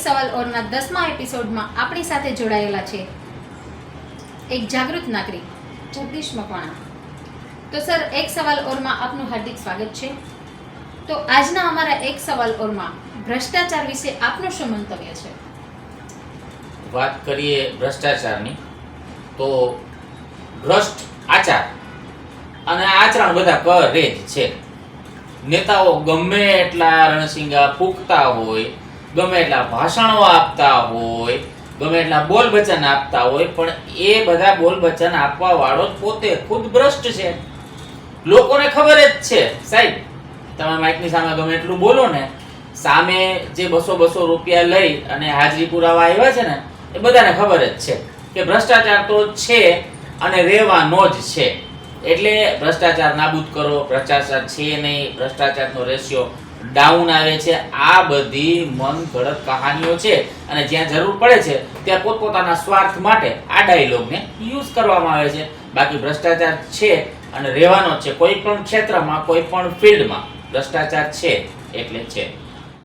સવાલ ઓરના 10મા એપિસોડમાં આપણી સાથે જોડાયેલા છે એક જાગૃત નાગરિક જગદીશ મકવાણા. તો સર, એક સવાલ ઓરમાં આપનું હાર્દિક સ્વાગત છે. તો આજના અમારા એક સવાલ ઓરમાં ભ્રષ્ટાચાર વિશે આપનું શું મંતવ્ય છે? વાત કરીએ ભ્રષ્ટાચારની, તો ભ્રષ્ટ આચાર અને આચરણ બધા કરે જ છે. નેતાઓ ગમે એટલા રણસિંગા ફૂંકતા હોય, ગમે એટલા ભાષણો આપતા હોય, ગમે એટલા બોલ વચન આપતા હોય, પણ એ બધા બોલ વચન આપવા વાળો પોતે ખુદ ભ્રષ્ટ છે. લોકોને ખબર જ છે સાહેબ, તમે માઇકની સામે ગમે એટલું બોલો ને, સામે જે 200 રૂપિયા લઈ અને હાજરી પુરાવા આવ્યા છે ને, એ બધાને ખબર જ છે કે ભ્રષ્ટાચાર તો છે અને રહેવાનો જ છે. એટલે ભ્રષ્ટાચાર નાબૂદ કરો, ભ્રષ્ટાચાર છે નહીં, ભ્રષ્ટાચારનો રેશિયો ડાઉન આવે છે, આ બધી મન ઘડત કહાનીઓ છે. અને જ્યાં જરૂર પડે છે ત્યાં પોતપોતાના સ્વાર્થ માટે આ ડાયલોગને યુઝ કરવામાં આવે છે. બાકી ભ્રષ્ટાચાર છે અને રહેવાનો જ છે. કોઈ પણ ક્ષેત્રમાં, કોઈ પણ ફિલ્ડમાં ભ્રષ્ટાચાર છે એટલે છે.